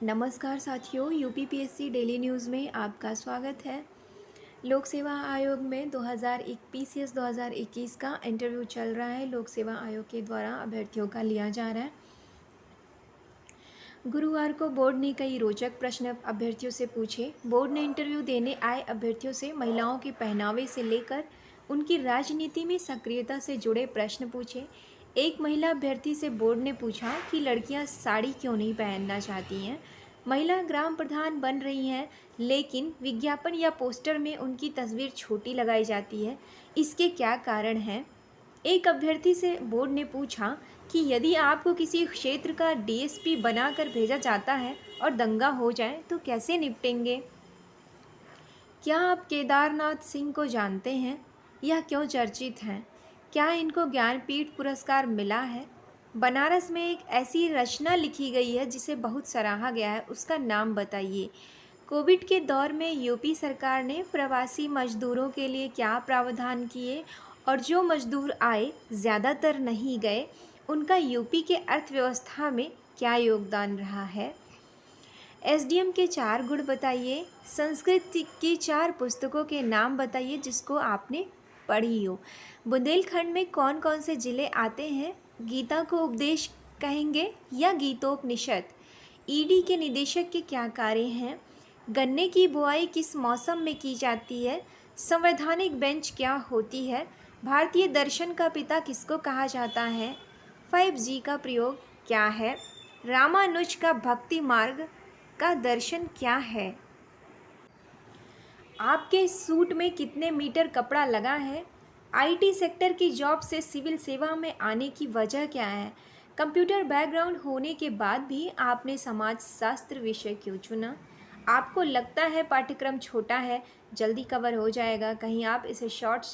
नमस्कार साथियों, UPPSC daily news में आपका स्वागत है। लोक सेवा आयोग में 2021 पीसीएस 2021 का इंटरव्यू चल रहा है। लोक सेवा आयोग के द्वारा अभ्यर्थियों का लिया जा रहा है। गुरुवार को बोर्ड ने कई रोचक प्रश्न अभ्यर्थियों से पूछे। बोर्ड ने इंटरव्यू देने आए अभ्यर्थियों से महिलाओं के पहनावे से लेकर उनकी राजनीति में सक्रियता से जुड़े प्रश्न पूछे। एक महिला अभ्यर्थी से बोर्ड ने पूछा कि लड़कियां साड़ी क्यों नहीं पहनना चाहती हैं। महिला ग्राम प्रधान बन रही हैं, लेकिन विज्ञापन या पोस्टर में उनकी तस्वीर छोटी लगाई जाती है। इसके क्या कारण हैं? एक अभ्यर्थी से बोर्ड ने पूछा कि यदि आपको किसी क्षेत्र का डीएसपी बनाकर भेजा जाता है और दंगा हो जाए तो कैसे निपटेंगे? क्या आप केदारनाथ सिंह को जानते हैं? यह क्यों चर्चित हैं? क्या इनको ज्ञानपीठ पुरस्कार मिला है? बनारस में एक ऐसी रचना लिखी गई है जिसे बहुत सराहा गया है, उसका नाम बताइए। कोविड के दौर में यूपी सरकार ने प्रवासी मजदूरों के लिए क्या प्रावधान किए और जो मजदूर आए ज़्यादातर नहीं गए, उनका यूपी के अर्थव्यवस्था में क्या योगदान रहा है? एसडीएम के 4 गुण बताइए। संस्कृत की 4 पुस्तकों के नाम बताइए जिसको आपने पढ़ी हो। बुंदेलखंड में कौन कौन से ज़िले आते हैं? गीता को उपदेश कहेंगे या गीतोपनिषद? ईडी के निदेशक के क्या कार्य हैं? गन्ने की बुआई किस मौसम में की जाती है? संवैधानिक बेंच क्या होती है? भारतीय दर्शन का पिता किसको कहा जाता है? 5G का प्रयोग क्या है? रामानुज का भक्ति मार्ग का दर्शन क्या है? आपके सूट में कितने मीटर कपड़ा लगा है? आईटी सेक्टर की जॉब से सिविल सेवा में आने की वजह क्या है? कंप्यूटर बैकग्राउंड होने के बाद भी आपने समाजशास्त्र विषय क्यों चुना? आपको लगता है पाठ्यक्रम छोटा है, जल्दी कवर हो जाएगा, कहीं आप इसे शॉर्ट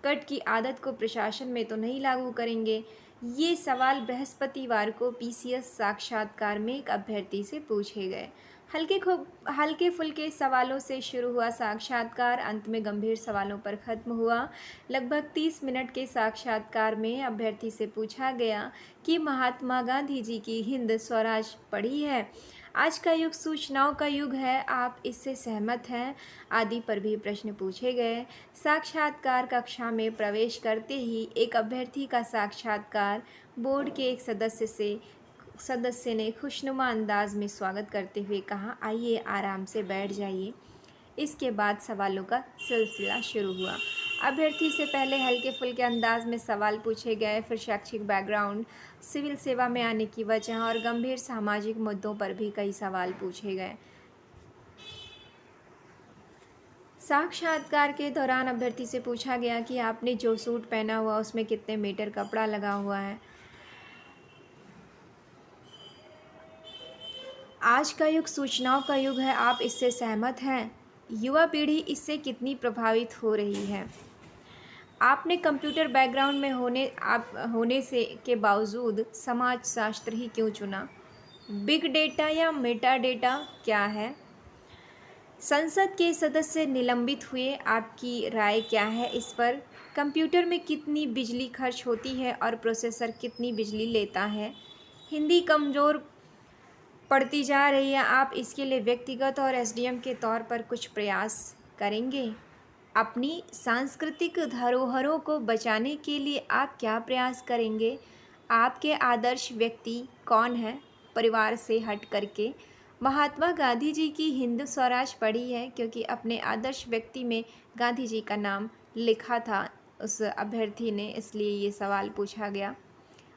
कट की आदत को प्रशासन में तो नहीं लागू करेंगे? ये सवाल बृहस्पतिवार को पीसीएस साक्षात्कार में एक अभ्यर्थी से पूछे गए। हल्के फुल्के सवालों से शुरू हुआ साक्षात्कार अंत में गंभीर सवालों पर ख़त्म हुआ। लगभग 30 मिनट के साक्षात्कार में अभ्यर्थी से पूछा गया कि महात्मा गांधी जी की हिंद स्वराज पढ़ी है? आज का युग सूचनाओं का युग है, आप इससे सहमत हैं? आदि पर भी प्रश्न पूछे गए। साक्षात्कार कक्षा में प्रवेश करते ही एक अभ्यर्थी का साक्षात्कार बोर्ड के एक सदस्य ने खुशनुमा अंदाज में स्वागत करते हुए कहा, आइए आराम से बैठ जाइए। इसके बाद सवालों का सिलसिला शुरू हुआ। अभ्यर्थी से पहले हल्के फुल्के अंदाज में सवाल पूछे गए, फिर शैक्षिक बैकग्राउंड, सिविल सेवा में आने की वजह और गंभीर सामाजिक मुद्दों पर भी कई सवाल पूछे गए। साक्षात्कार के दौरान अभ्यर्थी से पूछा गया कि आपने जो सूट पहना हुआ उसमें कितने मीटर कपड़ा लगा हुआ है। आज का युग सूचनाओं का युग है, आप इससे सहमत हैं? युवा पीढ़ी इससे कितनी प्रभावित हो रही है? आपने कंप्यूटर बैकग्राउंड में होने से के बावजूद समाजशास्त्र ही क्यों चुना? बिग डेटा या मेटा डेटा क्या है? संसद के सदस्य निलंबित हुए, आपकी राय क्या है इस पर? कंप्यूटर में कितनी बिजली खर्च होती है और प्रोसेसर कितनी बिजली लेता है? हिंदी कमज़ोर पड़ती जा रही है, आप इसके लिए व्यक्तिगत और एसडीएम के तौर पर कुछ प्रयास करेंगे? अपनी सांस्कृतिक धरोहरों को बचाने के लिए आप क्या प्रयास करेंगे? आपके आदर्श व्यक्ति कौन है? परिवार से हट करके महात्मा गांधी जी की हिंद स्वराज पढ़ी है, क्योंकि अपने आदर्श व्यक्ति में गांधी जी का नाम लिखा था उस अभ्यर्थी ने, इसलिए ये सवाल पूछा गया।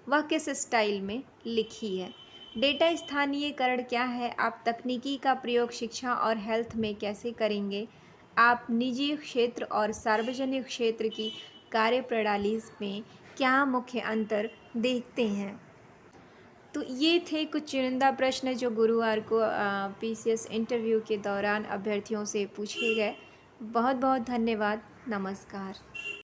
वह किस स्टाइल में लिखी है? डेटा स्थानीयकरण क्या है? आप तकनीकी का प्रयोग शिक्षा और हेल्थ में कैसे करेंगे? आप निजी क्षेत्र और सार्वजनिक क्षेत्र की कार्यप्रणाली में क्या मुख्य अंतर देखते हैं? तो ये थे कुछ चुनिंदा प्रश्न जो गुरुवार को पीसीएस इंटरव्यू के दौरान अभ्यर्थियों से पूछे गए। बहुत बहुत धन्यवाद। नमस्कार।